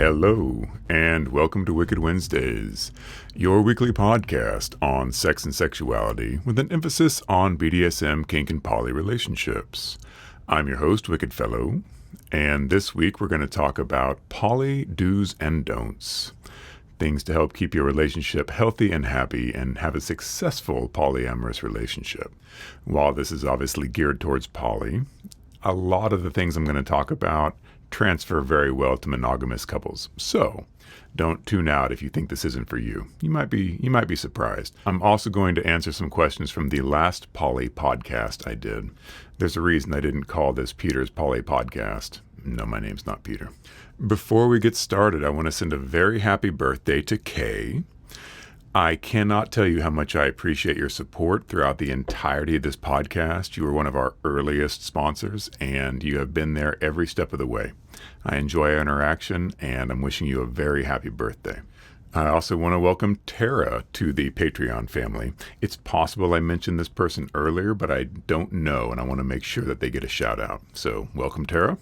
Hello, and welcome to Wicked Wednesdays, your weekly podcast on sex and sexuality with an emphasis on BDSM, kink, and poly relationships. I'm your host, Wicked Fellow, and this week we're going to talk about poly do's and don'ts. Things to help keep your relationship healthy and happy and have a successful polyamorous relationship. While this is obviously geared towards poly, a lot of the things I'm going to talk about transfer very well to monogamous couples. So don't tune out if you think this isn't for you. You might be surprised. I'm also going to answer some questions from the last poly podcast I did. There's a reason I didn't call this Peter's Poly Podcast. No, my name's not Peter. Before we get started, I want to send a very happy birthday to Kay. I cannot tell you how much I appreciate your support throughout the entirety of this podcast. You are one of our earliest sponsors, and you have been there every step of the way. I enjoy our interaction, and I'm wishing you a very happy birthday. I also want to welcome Tara to the Patreon family. It's possible I mentioned this person earlier, but I don't know, and I want to make sure that they get a shout out. So welcome, Tara.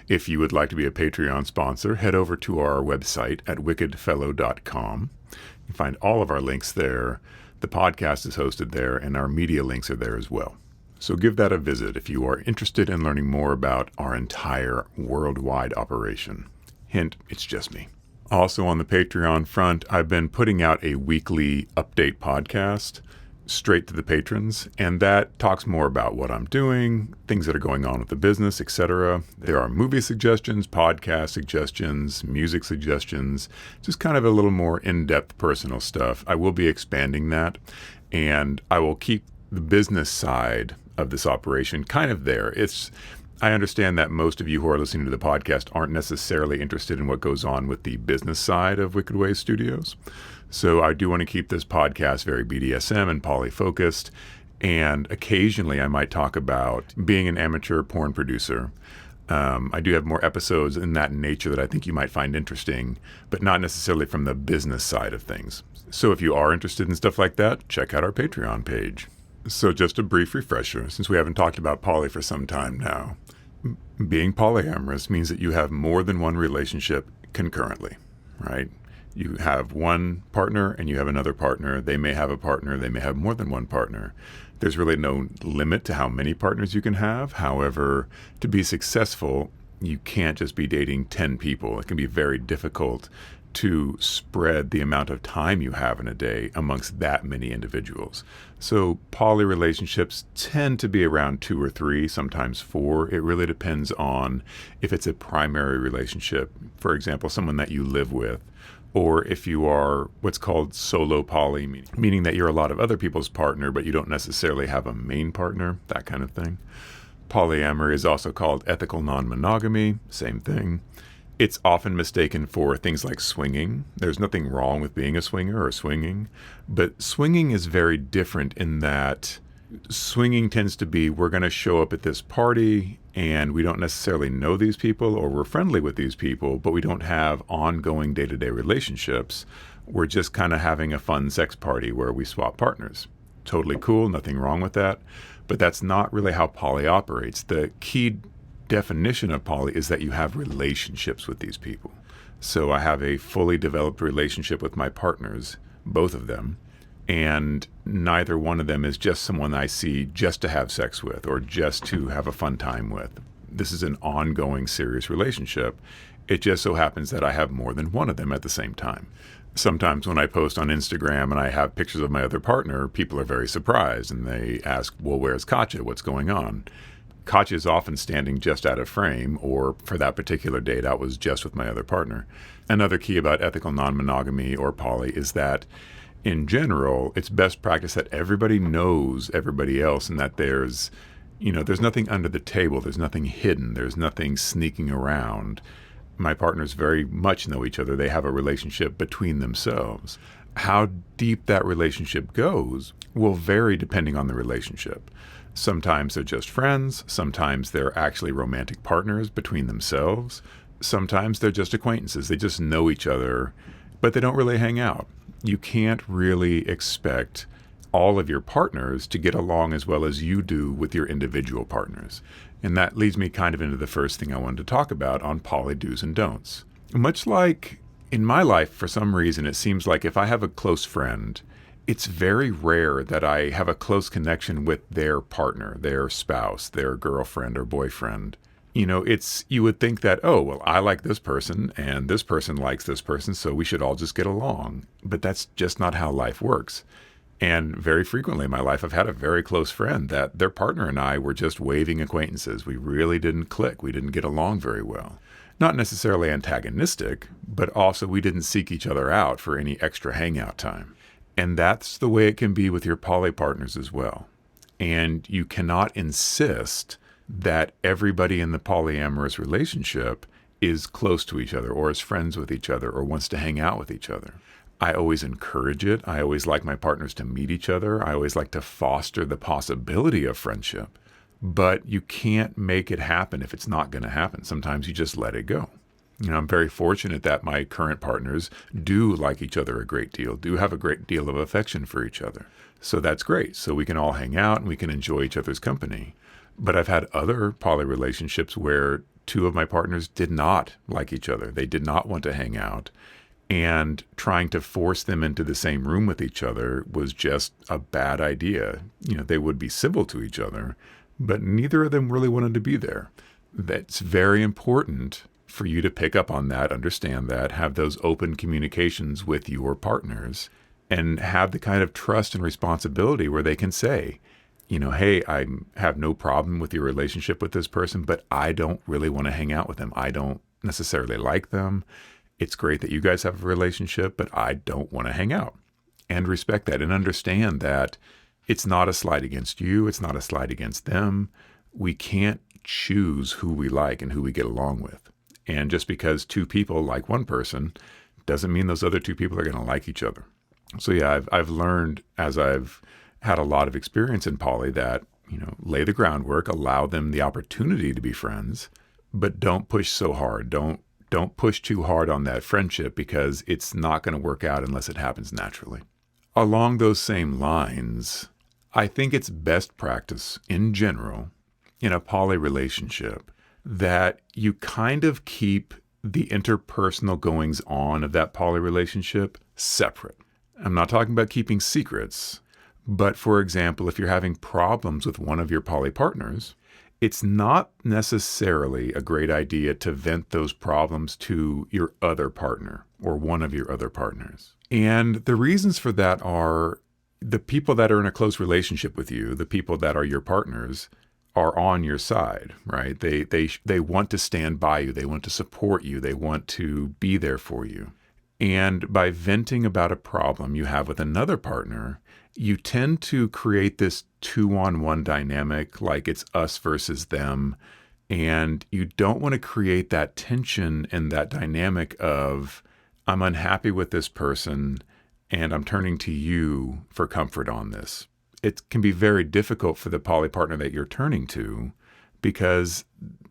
If you would like to be a Patreon sponsor, head over to our website at wickedfellow.com. You can find all of our links there. The podcast is hosted there, and our media links are there as well. So give that a visit if you are interested in learning more about our entire worldwide operation. Hint, it's just me. Also on the Patreon front, I've been putting out a weekly update podcast straight to the patrons, and that talks more about what I'm doing, things that are going on with the business, etc. There are movie suggestions, podcast suggestions, music suggestions, just kind of a little more in-depth personal stuff. I will be expanding that, and I will keep the business side of this operation kind of there. I understand that most of you who are listening to the podcast aren't necessarily interested in what goes on with the business side of Wicked Ways Studios. So I do want to keep this podcast very BDSM and poly-focused, and occasionally I might talk about being an amateur porn producer. I do have more episodes in that nature that I think you might find interesting, but not necessarily from the business side of things. So if you are interested in stuff like that, check out our Patreon page. So just a brief refresher, since we haven't talked about poly for some time now. Being polyamorous means that you have more than one relationship concurrently, right? You have one partner and you have another partner. They may have a partner. They may have more than one partner. There's really no limit to how many partners you can have. However, to be successful, you can't just be dating 10 people. It can be very difficult to spread the amount of time you have in a day amongst that many individuals. So poly relationships tend to be around 2 or 3, sometimes 4. It really depends on if it's a primary relationship, for example, someone that you live with, or if you are what's called solo poly, meaning that you're a lot of other people's partner, but you don't necessarily have a main partner, that kind of thing. Polyamory is also called ethical non-monogamy, same thing. It's often mistaken for things like swinging. There's nothing wrong with being a swinger or swinging, but swinging is very different in that swinging tends to be, we're going to show up at this party and we don't necessarily know these people or we're friendly with these people, but we don't have ongoing day-to-day relationships. We're just kind of having a fun sex party where we swap partners. Totally cool, nothing wrong with that, but that's not really how poly operates. The key definition of poly is that you have relationships with these people. So I have a fully developed relationship with my partners, both of them, and neither one of them is just someone I see just to have sex with or just to have a fun time with. This is an ongoing serious relationship. It just so happens that I have more than one of them at the same time. Sometimes when I post on Instagram and I have pictures of my other partner, people are very surprised and they ask, well, where's Katya? What's going on? Katya is often standing just out of frame, or for that particular date, I was just with my other partner. Another key about ethical non-monogamy or poly is that, in general, it's best practice that everybody knows everybody else and that there's nothing under the table, there's nothing hidden, there's nothing sneaking around. My partners very much know each other. They have a relationship between themselves. How deep that relationship goes will vary depending on the relationship. Sometimes they're just friends. Sometimes they're actually romantic partners between themselves. Sometimes they're just acquaintances. They just know each other, but they don't really hang out. You can't really expect all of your partners to get along as well as you do with your individual partners. And that leads me kind of into the first thing I wanted to talk about on poly do's and don'ts. Much like in my life, for some reason, it seems like if I have a close friend, it's very rare that I have a close connection with their partner, their spouse, their girlfriend or boyfriend. You would think that, oh, well, I like this person and this person likes this person, so we should all just get along. But that's just not how life works. And very frequently in my life, I've had a very close friend that their partner and I were just waving acquaintances. We really didn't click. We didn't get along very well. Not necessarily antagonistic, but also we didn't seek each other out for any extra hangout time. And that's the way it can be with your poly partners as well. And you cannot insist that everybody in the polyamorous relationship is close to each other or is friends with each other or wants to hang out with each other. I always encourage it. I always like my partners to meet each other. I always like to foster the possibility of friendship. But you can't make it happen if it's not going to happen. Sometimes you just let it go. I'm very fortunate that my current partners do like each other a great deal, do have a great deal of affection for each other. So that's great. So we can all hang out and we can enjoy each other's company. But I've had other poly relationships where two of my partners did not like each other. They did not want to hang out. And trying to force them into the same room with each other was just a bad idea. They would be civil to each other, but neither of them really wanted to be there. That's very important for you to pick up on that, understand that, have those open communications with your partners, and have the kind of trust and responsibility where they can say, hey, I have no problem with your relationship with this person, but I don't really want to hang out with them. I don't necessarily like them. It's great that you guys have a relationship, but I don't want to hang out. And respect that and understand that it's not a slight against you. It's not a slight against them. We can't choose who we like and who we get along with. And just because two people like one person doesn't mean those other two people are going to like each other. So yeah, I've learned as I've had a lot of experience in poly that, lay the groundwork, allow them the opportunity to be friends, but don't push so hard. Don't push too hard on that friendship because it's not going to work out unless it happens naturally. Along those same lines, I think it's best practice in general in a poly relationship that you kind of keep the interpersonal goings on of that poly relationship separate. I'm not talking about keeping secrets, but for example, if you're having problems with one of your poly partners, it's not necessarily a great idea to vent those problems to your other partner or one of your other partners. And the reasons for that are the people that are in a close relationship with you, the people that are your partners, are on your side, right? They want to stand by you. They want to support you. They want to be there for you. And by venting about a problem you have with another partner, you tend to create this 2-on-1 dynamic, like it's us versus them. And you don't want to create that tension and that dynamic of, I'm unhappy with this person and I'm turning to you for comfort on this. It can be very difficult for the poly partner that you're turning to because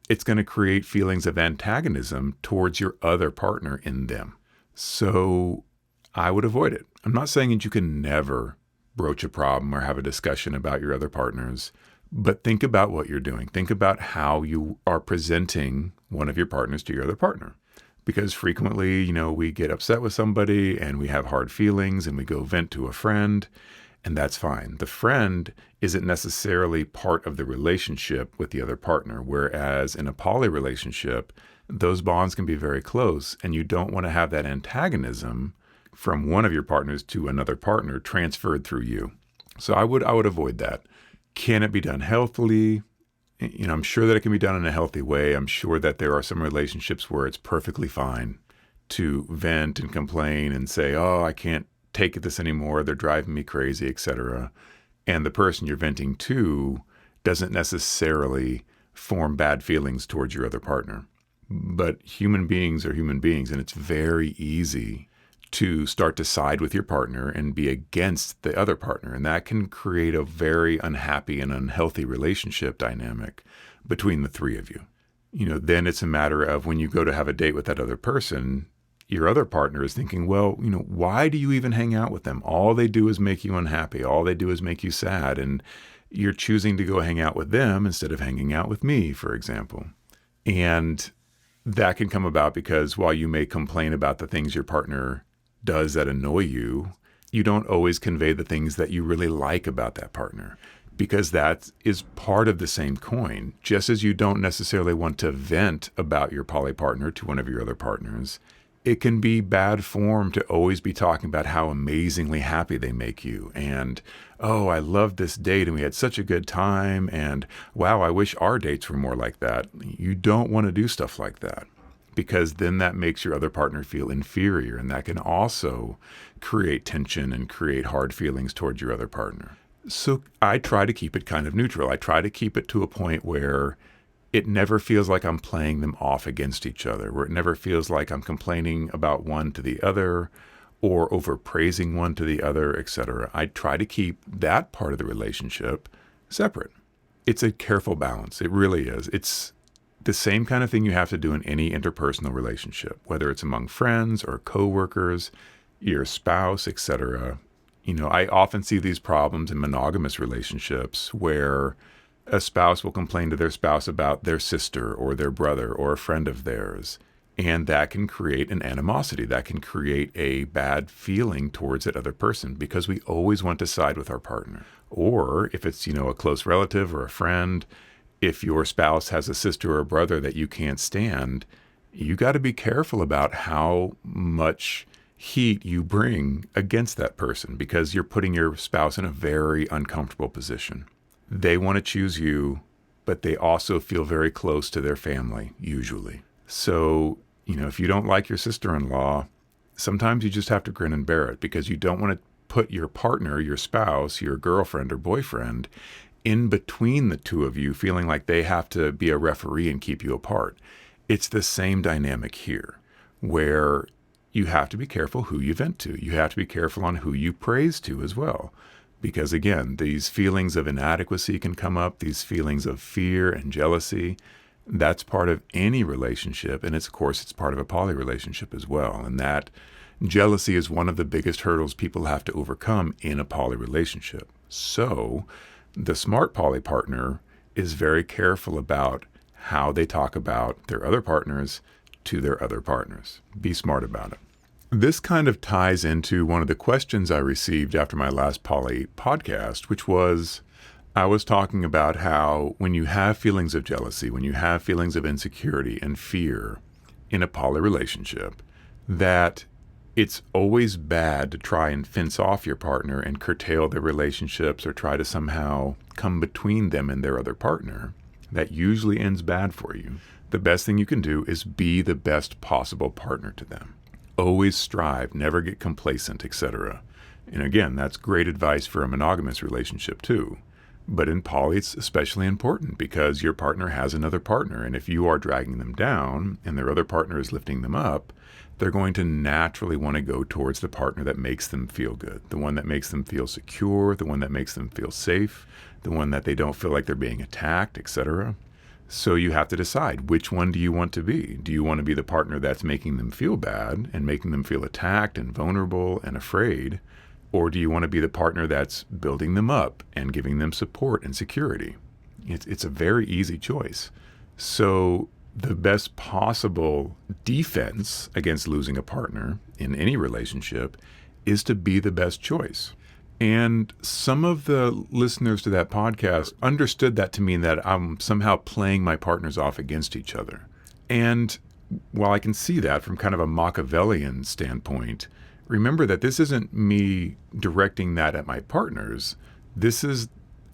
it's going to create feelings of antagonism towards your other partner in them. So I would avoid it. I'm not saying that you can never broach a problem or have a discussion about your other partners, but think about what you're doing. Think about how you are presenting one of your partners to your other partner. Because frequently, we get upset with somebody and we have hard feelings and we go vent to a friend, and that's fine. The friend isn't necessarily part of the relationship with the other partner, whereas in a poly relationship, those bonds can be very close, and you don't want to have that antagonism from one of your partners to another partner transferred through you. So I would avoid that. Can it be done healthily? I'm sure that it can be done in a healthy way. I'm sure that there are some relationships where it's perfectly fine to vent and complain and say, oh, I can't take this anymore. They're driving me crazy, etc. And the person you're venting to doesn't necessarily form bad feelings towards your other partner. But human beings are human beings, and it's very easy to start to side with your partner and be against the other partner. And that can create a very unhappy and unhealthy relationship dynamic between the three of you. Then it's a matter of when you go to have a date with that other person, your other partner is thinking, well, why do you even hang out with them? All they do is make you unhappy. All they do is make you sad. And you're choosing to go hang out with them instead of hanging out with me, for example. And that can come about because while you may complain about the things your partner does that annoy you, you don't always convey the things that you really like about that partner, because that is part of the same coin. Just as you don't necessarily want to vent about your poly partner to one of your other partners, it can be bad form to always be talking about how amazingly happy they make you. And, oh, I loved this date and we had such a good time. And wow, I wish our dates were more like that. You don't want to do stuff like that, because then that makes your other partner feel inferior. And that can also create tension and create hard feelings towards your other partner. So I try to keep it kind of neutral. I try to keep it to a point where it never feels like I'm playing them off against each other, where it never feels like I'm complaining about one to the other or overpraising one to the other, etc. I try to keep that part of the relationship separate. It's a careful balance. It really is. It's the same kind of thing you have to do in any interpersonal relationship, whether it's among friends or coworkers, your spouse, etc. I often see these problems in monogamous relationships where a spouse will complain to their spouse about their sister or their brother or a friend of theirs. And that can create an animosity. That can create a bad feeling towards that other person, because we always want to side with our partner. Or if it's, a close relative or a friend, if your spouse has a sister or a brother that you can't stand, you got to be careful about how much heat you bring against that person, because you're putting your spouse in a very uncomfortable position. They want to choose you, but they also feel very close to their family, usually. So, if you don't like your sister-in-law, sometimes you just have to grin and bear it, because you don't want to put your partner, your spouse, your girlfriend or boyfriend in between the two of you, feeling like they have to be a referee and keep you apart. It's the same dynamic here, where you have to be careful who you vent to. You have to be careful on who you praise to as well. Because again, these feelings of inadequacy can come up, these feelings of fear and jealousy. That's part of any relationship. And of course, it's part of a poly relationship as well. And that jealousy is one of the biggest hurdles people have to overcome in a poly relationship. So the smart poly partner is very careful about how they talk about their other partners to their other partners. Be smart about it. This kind of ties into one of the questions I received after my last poly podcast, which was, I was talking about how when you have feelings of jealousy, when you have feelings of insecurity and fear in a poly relationship, that it's always bad to try and fence off your partner and curtail their relationships or try to somehow come between them and their other partner. That usually ends bad for you. The best thing you can do is be the best possible partner to them. Always strive, never get complacent, etc. And again, that's great advice for a monogamous relationship too. But in poly, it's especially important because your partner has another partner. And if you are dragging them down and their other partner is lifting them up, they're going to naturally want to go towards the partner that makes them feel good, the one that makes them feel secure, the one that makes them feel safe, the one that they don't feel like they're being attacked, etc. So you have to decide, which one do you want to be? Do you want to be the partner that's making them feel bad and making them feel attacked and vulnerable and afraid? Or do you want to be the partner that's building them up and giving them support and security? It's a very easy choice. So the best possible defense against losing a partner in any relationship is to be the best choice. And some of the listeners to that podcast understood that to mean that I'm somehow playing my partners off against each other. And while I can see that from kind of a Machiavellian standpoint, remember that this isn't me directing that at my partners. This is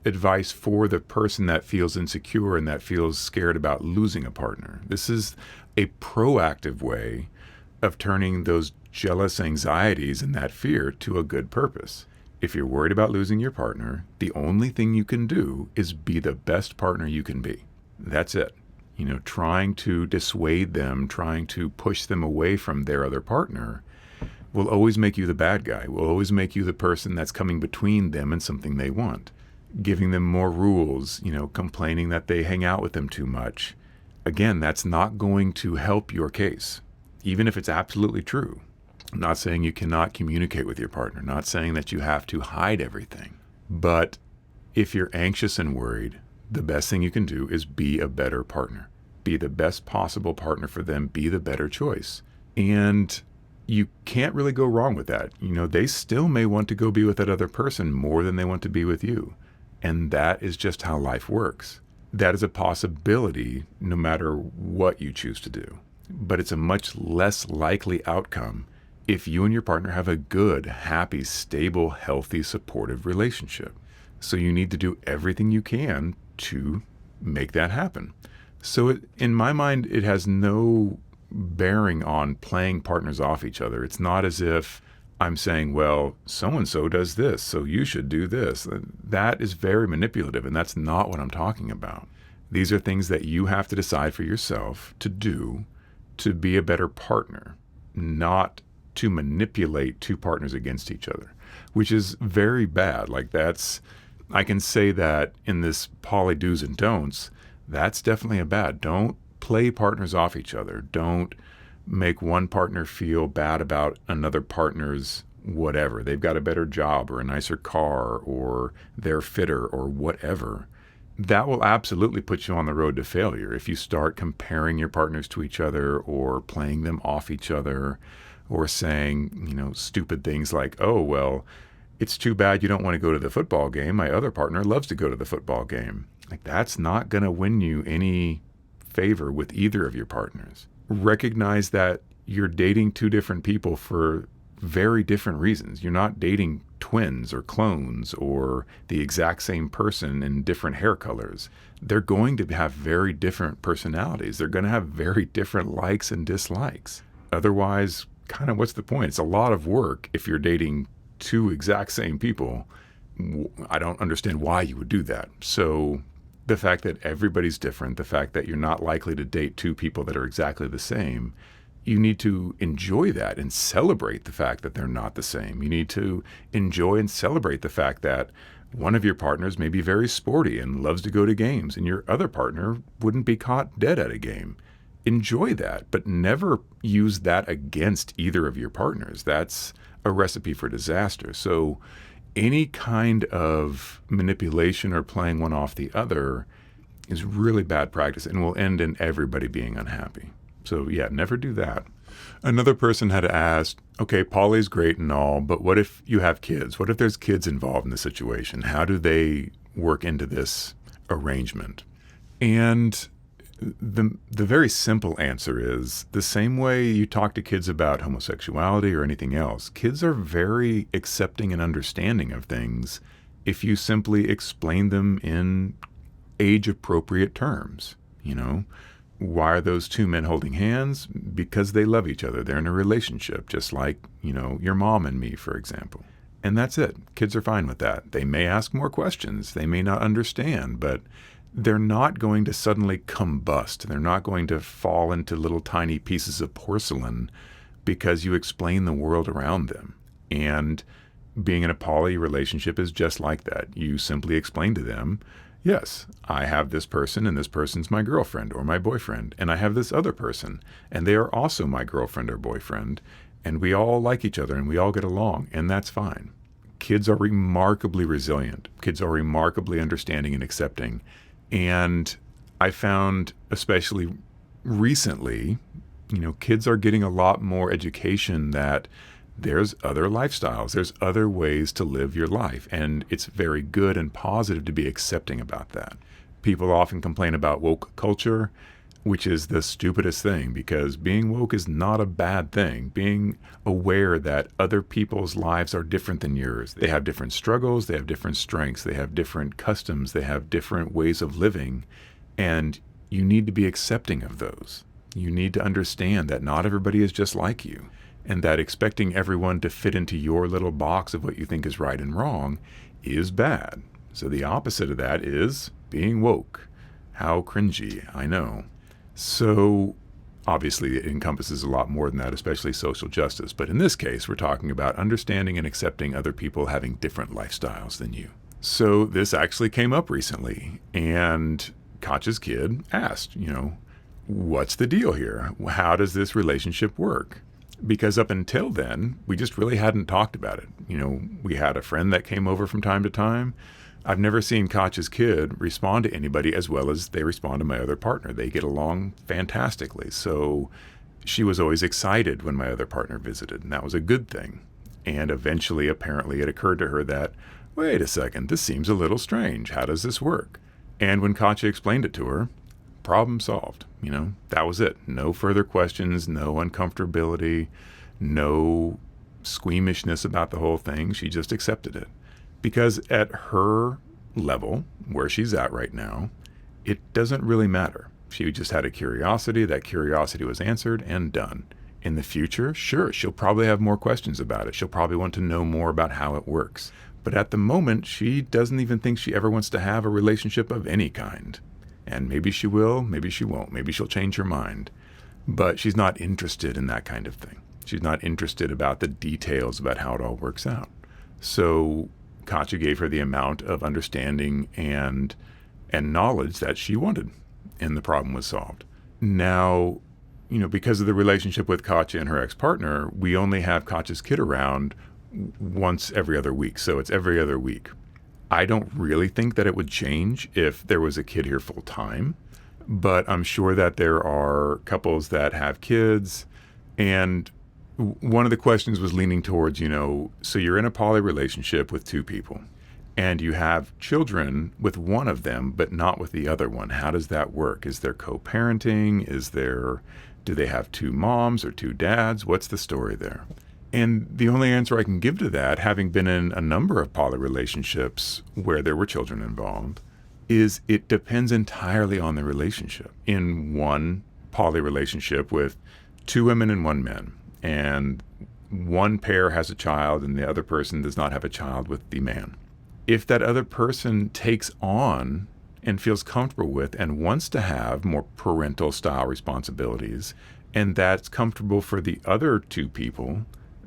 advice for the person that feels insecure and that feels scared about losing a partner. This is a proactive way of turning those jealous anxieties and that fear to a good purpose. If you're worried about losing your partner, the only thing you can do is be the best partner you can be. That's it. Trying to dissuade them, trying to push them away from their other partner will always make you the bad guy, will always make you the person that's coming between them and something they want. Giving them more rules, complaining that they hang out with them too much. Again, that's not going to help your case, even if it's absolutely true. I'm not saying you cannot communicate with your partner, not saying that you have to hide everything. But if you're anxious and worried, the best thing you can do is be a better partner. be the best possible partner for them, be the better choice. And you can't really go wrong with that. They still may want to go be with that other person more than they want to be with you. And that is just how life works. That is a possibility no matter what you choose to do. But it's a much less likely outcome if you and your partner have a good, happy, stable, healthy, supportive relationship. So you need to do everything you can to make that happen. So in my mind, it has no bearing on playing partners off each other. It's not as if I'm saying, well, so-and-so does this, so you should do this. That is very manipulative, and that's not what I'm talking about. These are things that you have to decide for yourself to do to be a better partner, not to manipulate two partners against each other, which is very bad. I can say that in this poly do's and don'ts, that's definitely a bad. Don't play partners off each other. Don't make one partner feel bad about another partner's whatever. They've got a better job or a nicer car or they're fitter or whatever. That will absolutely put you on the road to failure if you start comparing your partners to each other or playing them off each other or saying, stupid things like, oh, well, it's too bad you don't want to go to the football game. My other partner loves to go to the football game. That's not going to win you any favor with either of your partners. Recognize that you're dating two different people for very different reasons. You're not dating twins or clones or the exact same person in different hair colors. They're going to have very different personalities. They're going to have very different likes and dislikes. Otherwise, kind of what's the point? It's a lot of work if you're dating two exact same people. I don't understand why you would do that. So the fact that everybody's different, the fact that you're not likely to date two people that are exactly the same, you need to enjoy that and celebrate the fact that they're not the same. You need to enjoy and celebrate the fact that one of your partners may be very sporty and loves to go to games, and your other partner wouldn't be caught dead at a game. Enjoy that, but never use that against either of your partners. That's a recipe for disaster. So any kind of manipulation or playing one off the other is really bad practice and will end in everybody being unhappy. So yeah, never do that. Another person had asked, okay, poly's great and all, but what if you have kids? What if there's kids involved in the situation? How do they work into this arrangement? And the very simple answer is the same way you talk to kids about homosexuality or anything else. Kids are very accepting and understanding of things if you simply explain them in age-appropriate terms. Why are those two men holding hands? Because they love each other. They're in a relationship, just like, your mom and me, for example. And that's it. Kids are fine with that. They may ask more questions. They may not understand, but they're not going to suddenly combust. They're not going to fall into little tiny pieces of porcelain because you explain the world around them. And being in a poly relationship is just like that. You simply explain to them, yes, I have this person and this person's my girlfriend or my boyfriend, and I have this other person and they are also my girlfriend or boyfriend, and we all like each other and we all get along, and that's fine. Kids are remarkably resilient. Kids are remarkably understanding and accepting. And I found, especially recently, kids are getting a lot more education that there's other lifestyles, there's other ways to live your life. And it's very good and positive to be accepting about that. People often complain about woke culture, which is the stupidest thing, because being woke is not a bad thing. Being aware that other people's lives are different than yours. They have different struggles, they have different strengths, they have different customs, they have different ways of living, and you need to be accepting of those. You need to understand that not everybody is just like you, and that expecting everyone to fit into your little box of what you think is right and wrong is bad. So the opposite of that is being woke. How cringy, I know. So obviously it encompasses a lot more than that, especially social justice. But in this case, we're talking about understanding and accepting other people having different lifestyles than you. So this actually came up recently, and Katja's kid asked, what's the deal here? How does this relationship work? Because up until then, we just really hadn't talked about it. We had a friend that came over from time to time. I've never seen Katya's kid respond to anybody as well as they respond to my other partner. They get along fantastically. So she was always excited when my other partner visited, and that was a good thing. And eventually, apparently, it occurred to her that, wait a second, this seems a little strange. How does this work? And when Katya explained it to her, problem solved. That was it. No further questions, no uncomfortability, no squeamishness about the whole thing. She just accepted it. Because at her level, where she's at right now, it doesn't really matter. She just had a curiosity. That curiosity was answered and done. In the future, sure, she'll probably have more questions about it. She'll probably want to know more about how it works. But at the moment, she doesn't even think she ever wants to have a relationship of any kind. And maybe she will, maybe she won't. Maybe she'll change her mind. But she's not interested in that kind of thing. She's not interested about the details about how it all works out. So Katya gave her the amount of understanding and knowledge that she wanted, and the problem was solved. Now, because of the relationship with Katya and her ex-partner, we only have Katya's kid around once every other week. So it's every other week. I don't really think that it would change if there was a kid here full time, but I'm sure that there are couples that have kids. And one of the questions was leaning towards, so you're in a poly relationship with two people and you have children with one of them, but not with the other one. How does that work? Is there co-parenting? Do they have two moms or two dads? What's the story there? And the only answer I can give to that, having been in a number of poly relationships where there were children involved, is it depends entirely on the relationship. In one poly relationship with two women and one man, and one pair has a child and the other person does not have a child with the man. If that other person takes on and feels comfortable with and wants to have more parental style responsibilities, and that's comfortable for the other two people,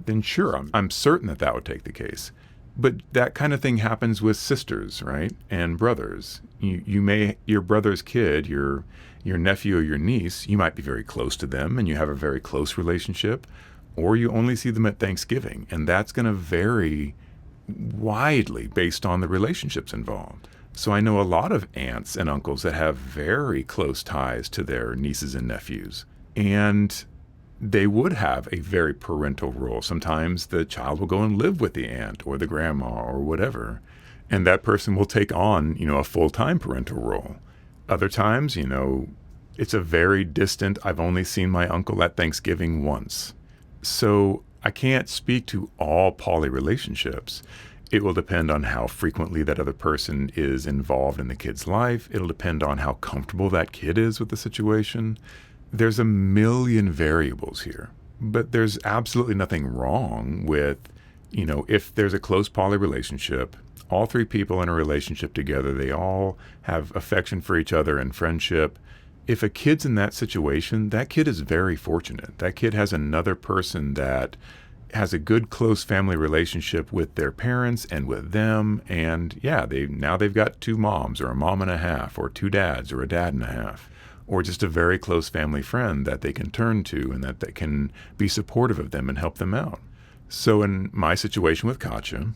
then sure, I'm certain that would take the case. But that kind of thing happens with sisters, right? And brothers. Your brother's kid, your nephew or your niece, you might be very close to them and you have a very close relationship, or you only see them at Thanksgiving. And that's going to vary widely based on the relationships involved. So I know a lot of aunts and uncles that have very close ties to their nieces and nephews. And they would have a very parental role. Sometimes the child will go and live with the aunt or the grandma or whatever, and that person will take on, a full-time parental role. Other times, it's a very distant, I've only seen my uncle at Thanksgiving once. So I can't speak to all poly relationships. It will depend on how frequently that other person is involved in the kid's life. It'll depend on how comfortable that kid is with the situation. There's a million variables here, but there's absolutely nothing wrong with, if there's a close poly relationship, all three people in a relationship together, they all have affection for each other and friendship. If a kid's in that situation, that kid is very fortunate. That kid has another person that has a good close family relationship with their parents and with them. And yeah, they've got two moms or a mom and a half or two dads or a dad and a half, or just a very close family friend that they can turn to and that can be supportive of them and help them out. So in my situation with Katya,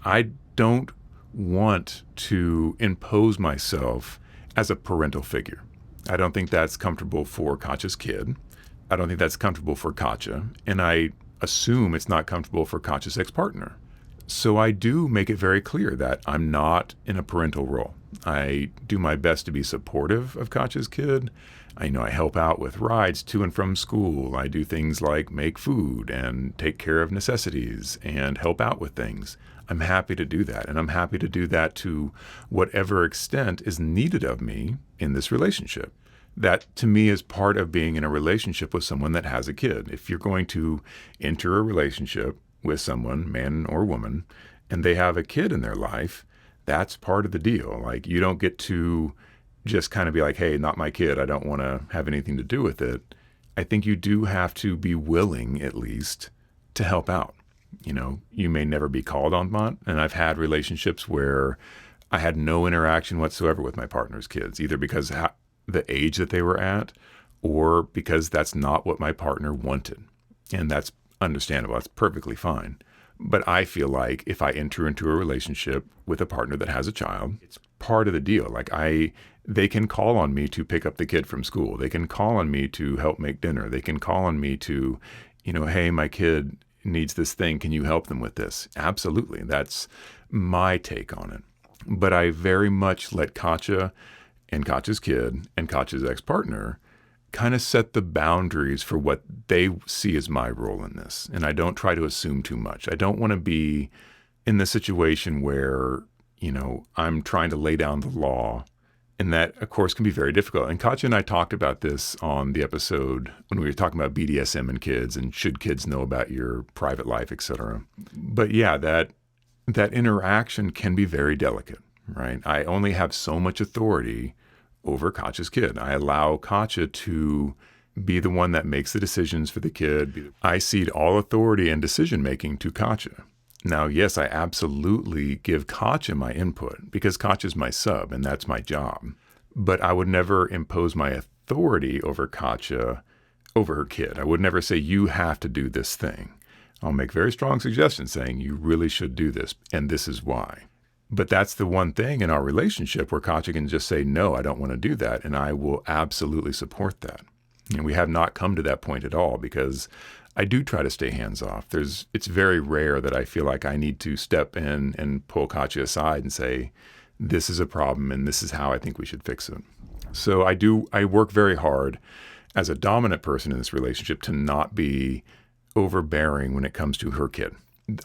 I don't want to impose myself as a parental figure. I don't think that's comfortable for Katya's kid. I don't think that's comfortable for Katya. And I assume it's not comfortable for Katya's ex-partner. So I do make it very clear that I'm not in a parental role. I do my best to be supportive of Katya's kid. I help out with rides to and from school. I do things like make food and take care of necessities and help out with things. I'm happy to do that. And I'm happy to do that to whatever extent is needed of me in this relationship. That to me is part of being in a relationship with someone that has a kid. If you're going to enter a relationship with someone, man or woman, and they have a kid in their life, that's part of the deal. Like, you don't get to just kind of be like, hey, not my kid, I don't want to have anything to do with it. I think you do have to be willing, at least, to help out. You may never be called on that. And I've had relationships where I had no interaction whatsoever with my partner's kids, either because the age that they were at or because that's not what my partner wanted. And that's understandable. That's perfectly fine. But I feel like if I enter into a relationship with a partner that has a child, it's part of the deal. They can call on me to pick up the kid from school. They can call on me to help make dinner. They can call on me to, hey, my kid needs this thing. Can you help them with this? Absolutely. That's my take on it. But I very much let Katja and Katja's kid and Katja's ex-partner kind of set the boundaries for what they see as my role in this. And I don't try to assume too much. I don't want to be in the situation where, I'm trying to lay down the law. And that, of course, can be very difficult. And Katja and I talked about this on the episode when we were talking about BDSM and kids and should kids know about your private life, et cetera. But yeah, that interaction can be very delicate, right? I only have so much authority over Katja's kid. I allow Katja to be the one that makes the decisions for the kid. I cede all authority and decision-making to Katja. Now, yes, I absolutely give Katja my input because Katja's my sub and that's my job. But I would never impose my authority over Katja, over her kid. I would never say, you have to do this thing. I'll make very strong suggestions saying you really should do this and this is why. But that's the one thing in our relationship where Katja can just say, no, I don't want to do that. And I will absolutely support that. And we have not come to that point at all because I do try to stay hands off. It's very rare that I feel like I need to step in and pull Katja aside and say, this is a problem and this is how I think we should fix it. So I work very hard as a dominant person in this relationship to not be overbearing when it comes to her kid.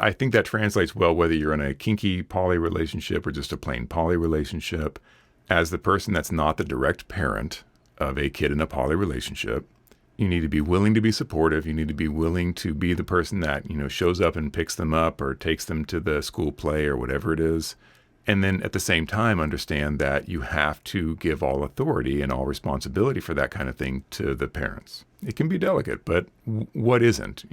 I think that translates well whether you're in a kinky poly relationship or just a plain poly relationship. As the person that's not the direct parent of a kid in a poly relationship, you need to be willing to be supportive. You need to be willing to be the person that, shows up and picks them up or takes them to the school play or whatever it is. And then at the same time, understand that you have to give all authority and all responsibility for that kind of thing to the parents. It can be delicate, but what isn't?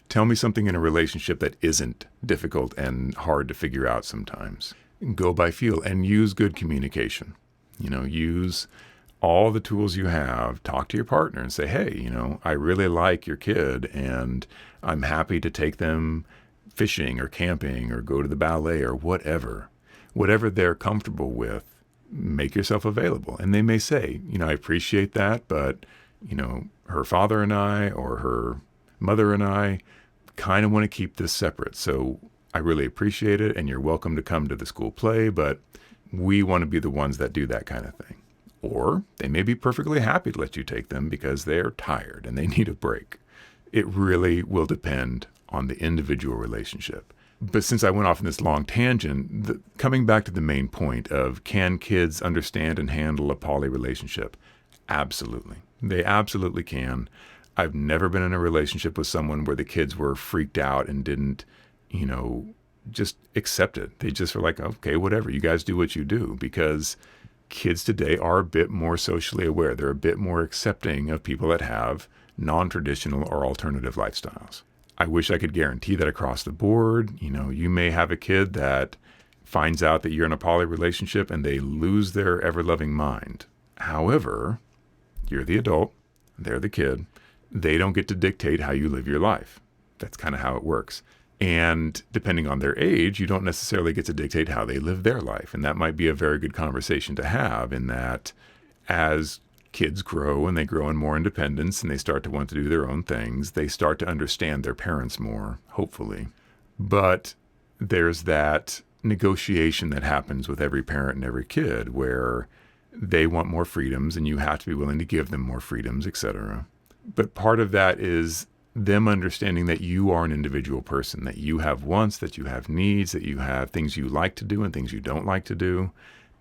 Tell me something in a relationship that isn't difficult and hard to figure out sometimes. Go by feel and use good communication. Use all the tools you have. Talk to your partner and say, hey, I really like your kid and I'm happy to take them fishing or camping or go to the ballet or whatever. Whatever they're comfortable with, make yourself available. And they may say, I appreciate that, but, her father and I or her mother and I kind of want to keep this separate. So I really appreciate it. And you're welcome to come to the school play, but we want to be the ones that do that kind of thing. Or they may be perfectly happy to let you take them because they're tired and they need a break. It really will depend on the individual relationship. But since I went off in this long tangent, coming back to the main point of can kids understand and handle a poly relationship? Absolutely. They absolutely can. I've never been in a relationship with someone where the kids were freaked out and didn't, just accept it. They just were like, okay, whatever, you guys do what you do, because kids today are a bit more socially aware. They're a bit more accepting of people that have non-traditional or alternative lifestyles. I wish I could guarantee that across the board. You may have a kid that finds out that you're in a poly relationship and they lose their ever-loving mind. However, you're the adult, they're the kid. They don't get to dictate how you live your life. That's kind of how it works. And depending on their age, you don't necessarily get to dictate how they live their life. And that might be a very good conversation to have, in that as kids grow and they grow in more independence and they start to want to do their own things, they start to understand their parents more, hopefully. But there's that negotiation that happens with every parent and every kid where they want more freedoms and you have to be willing to give them more freedoms, etc. But part of that is them understanding that you are an individual person, that you have wants, that you have needs, that you have things you like to do and things you don't like to do,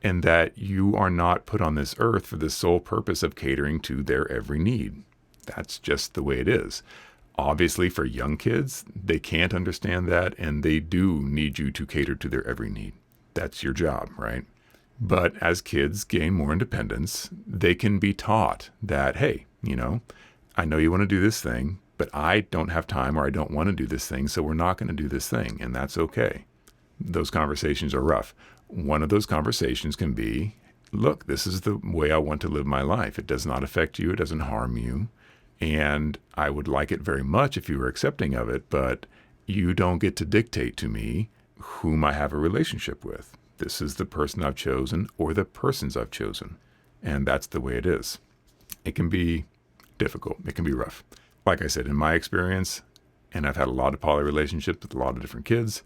and that you are not put on this earth for the sole purpose of catering to their every need. That's just the way it is. Obviously, for young kids, they can't understand that, and they do need you to cater to their every need. That's your job, right? But as kids gain more independence, they can be taught that, hey, I know you want to do this thing, but I don't have time or I don't want to do this thing, so we're not going to do this thing, and that's okay. Those conversations are rough. One of those conversations can be, look, this is the way I want to live my life. It does not affect you. It doesn't harm you. And I would like it very much if you were accepting of it, but You don't get to dictate to me whom I have a relationship with. This is the person I've chosen or the persons I've chosen. And that's the way it is. It can be difficult. It can be rough. Like I said, in my experience, and I've had a lot of poly relationships with a lot of different kids,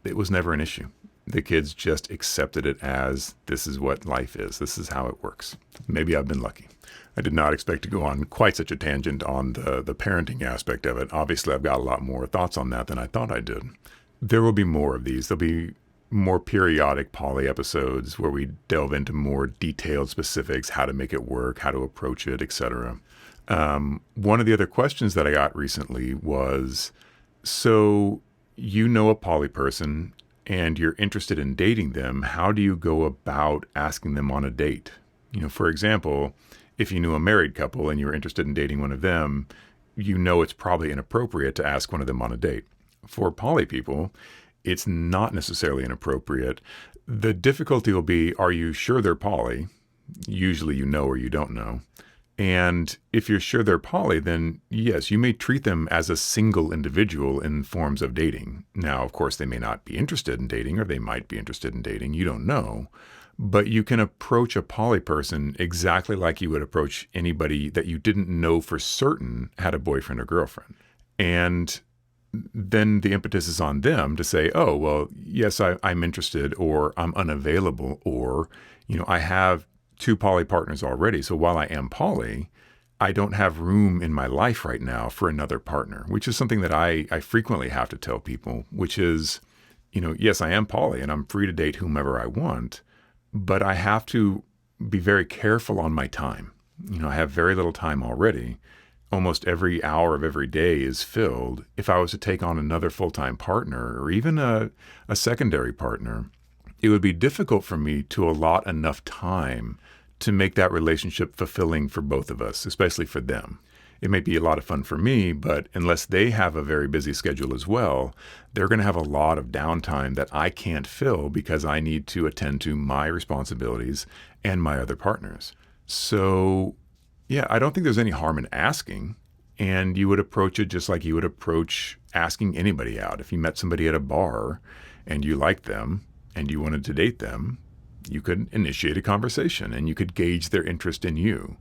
it was never an issue. The kids just accepted it as this is what life is. This is how it works. Maybe I've been lucky. I did not expect to go on quite such a tangent on the parenting aspect of it. Obviously, I've got a lot more thoughts on that than I thought I did. There will be more of these. There'll be more periodic poly episodes where we delve into more detailed specifics, how to make it work, how to approach it, etc. One of the other questions that I got recently was, so you know a poly person and you're interested in dating them, how do you go about asking them on a date? For example, if you knew a married couple and you're interested in dating one of them, it's probably inappropriate to ask one of them on a date. For poly people, it's not necessarily inappropriate. The difficulty will be, are you sure they're poly? Usually you know or you don't know. And if you're sure they're poly, then yes, you may treat them as a single individual in forms of dating. Now, of course, they may not be interested in dating, or they might be interested in dating. You don't know. But you can approach a poly person exactly like you would approach anybody that you didn't know for certain had a boyfriend or girlfriend. And then the impetus is on them to say, oh, well, yes, I'm interested, or I'm unavailable, or, I have 2 poly partners already. So while I am poly, I don't have room in my life right now for another partner, which is something that I frequently have to tell people, which is, yes, I am poly and I'm free to date whomever I want, but I have to be very careful on my time. I have very little time already. Almost every hour of every day is filled. If I was to take on another full-time partner or even a secondary partner, it would be difficult for me to allot enough time to make that relationship fulfilling for both of us, especially for them. It may be a lot of fun for me, but unless they have a very busy schedule as well, they're going to have a lot of downtime that I can't fill because I need to attend to my responsibilities and my other partners. So, yeah, I don't think there's any harm in asking, and you would approach it just like you would approach asking anybody out. If you met somebody at a bar and you liked them and you wanted to date them, you could initiate a conversation and you could gauge their interest in you.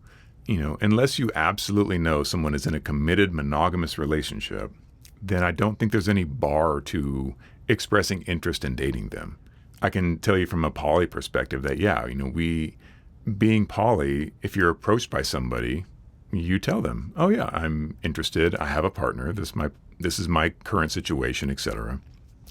Unless you absolutely know someone is in a committed monogamous relationship, then I don't think there's any bar to expressing interest in dating them. I can tell you from a poly perspective that, being poly, if you're approached by somebody, you tell them, oh yeah, I'm interested. I have a partner. This is my current situation, etc.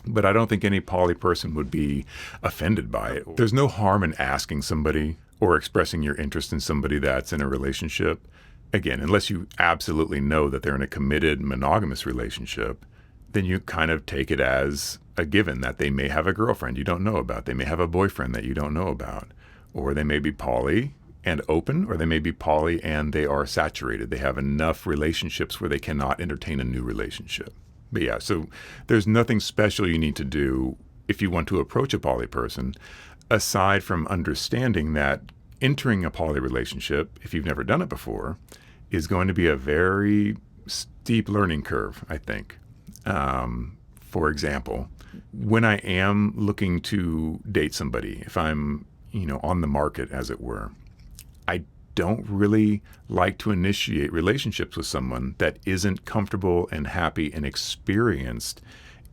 But I don't think any poly person would be offended by it. There's no harm in asking somebody or expressing your interest in somebody that's in a relationship. Again, unless you absolutely know that they're in a committed monogamous relationship, then you kind of take it as a given that they may have a girlfriend you don't know about. They may have a boyfriend that you don't know about. Or they may be poly and open, or they may be poly and they are saturated. They have enough relationships where they cannot entertain a new relationship. But yeah, so there's nothing special you need to do if you want to approach a poly person, aside from understanding that entering a poly relationship, if you've never done it before, is going to be a very steep learning curve, I think. For example, when I am looking to date somebody, if I'm on the market, as it were, I don't really like to initiate relationships with someone that isn't comfortable and happy and experienced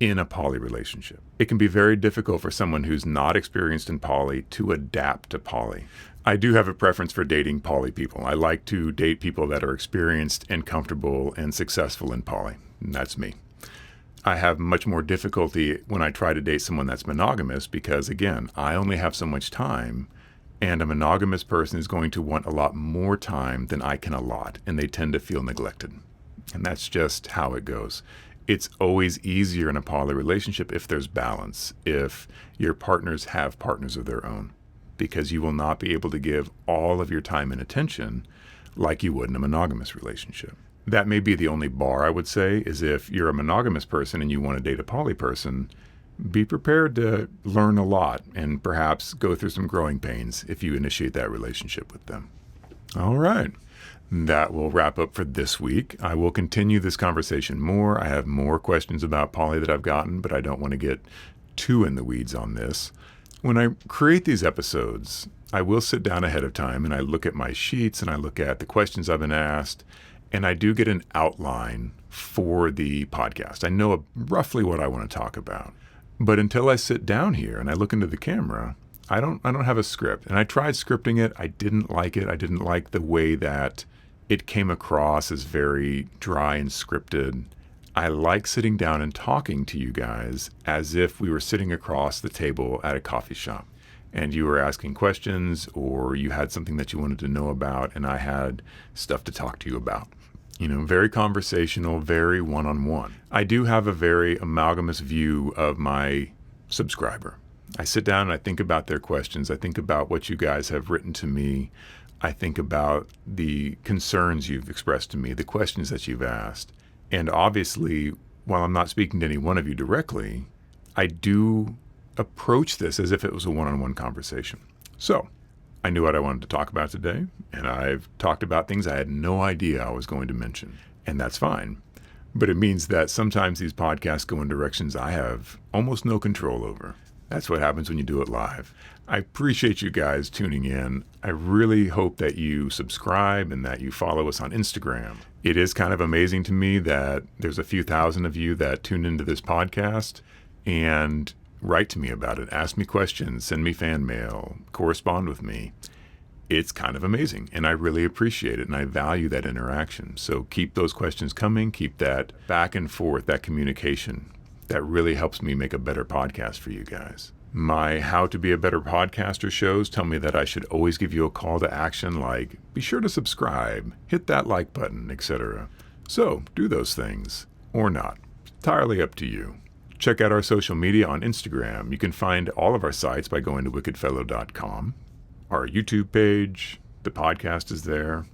in a poly relationship. It can be very difficult for someone who's not experienced in poly to adapt to poly. I do have a preference for dating poly people. I like to date people that are experienced and comfortable and successful in poly. And that's me. I have much more difficulty when I try to date someone that's monogamous because, again, I only have so much time, and a monogamous person is going to want a lot more time than I can allot, and they tend to feel neglected. And that's just how it goes. It's always easier in a poly relationship if there's balance, if your partners have partners of their own, because you will not be able to give all of your time and attention like you would in a monogamous relationship. That may be the only bar, I would say, is if you're a monogamous person and you want to date a poly person, be prepared to learn a lot and perhaps go through some growing pains if you initiate that relationship with them. All right. That will wrap up for this week. I will continue this conversation more. I have more questions about poly that I've gotten, but I don't want to get too in the weeds on this. When I create these episodes, I will sit down ahead of time and I look at my sheets and I look at the questions I've been asked, and I do get an outline for the podcast. I know roughly what I want to talk about. But until I sit down here and I look into the camera, I don't have a script. And I tried scripting it. I didn't like it. I didn't like the way that it came across as very dry and scripted. I like sitting down and talking to you guys as if we were sitting across the table at a coffee shop and you were asking questions or you had something that you wanted to know about and I had stuff to talk to you about. Very conversational, very one-on-one. I do have a very amalgamous view of my subscriber. I sit down and I think about their questions. I think about what you guys have written to me. I think about the concerns you've expressed to me, the questions that you've asked. And obviously, while I'm not speaking to any one of you directly, I do approach this as if it was a one-on-one conversation. So I knew what I wanted to talk about today, and I've talked about things I had no idea I was going to mention. And that's fine. But it means that sometimes these podcasts go in directions I have almost no control over. That's what happens when you do it live. I appreciate you guys tuning in. I really hope that you subscribe and that you follow us on Instagram. It is kind of amazing to me that there's a few thousand of you that tune into this podcast and write to me about it, ask me questions, send me fan mail, correspond with me. It's kind of amazing, and I really appreciate it, and I value that interaction. So keep those questions coming, keep that back and forth, that communication. That really helps me make a better podcast for you guys. My How to Be a Better Podcaster shows tell me that I should always give you a call to action like, be sure to subscribe, hit that like button, etc. So do those things, or not. Entirely up to you. Check out our social media on Instagram. You can find all of our sites by going to wickedfellow.com. Our YouTube page, the podcast is there.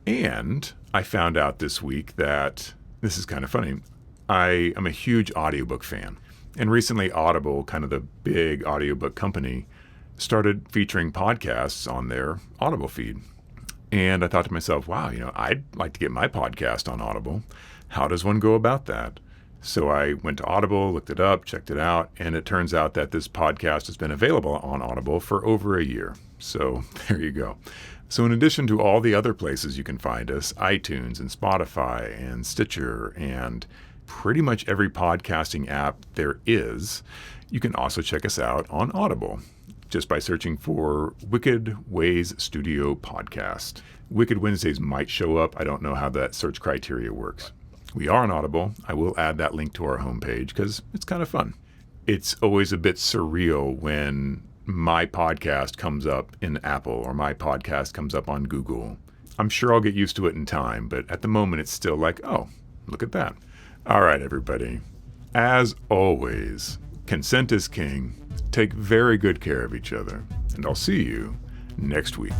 And I found out this week that, this is kind of funny, I am a huge audiobook fan. And recently Audible, kind of the big audiobook company, started featuring podcasts on their Audible feed. And I thought to myself, wow, I'd like to get my podcast on Audible. How does one go about that? So I went to Audible, looked it up, checked it out, and it turns out that this podcast has been available on Audible for over a year. So there you go. So in addition to all the other places you can find us, iTunes and Spotify and Stitcher and pretty much every podcasting app there is, you can also check us out on Audible just by searching for Wicked Ways Studio Podcast. Wicked Wednesdays might show up. I don't know how that search criteria works. We are on Audible. I will add that link to our homepage because it's kind of fun. It's always a bit surreal when my podcast comes up in Apple or my podcast comes up on Google. I'm sure I'll get used to it in time, but at the moment it's still like, oh, look at that. All right, everybody. As always, consent is king. Take very good care of each other, and I'll see you next week.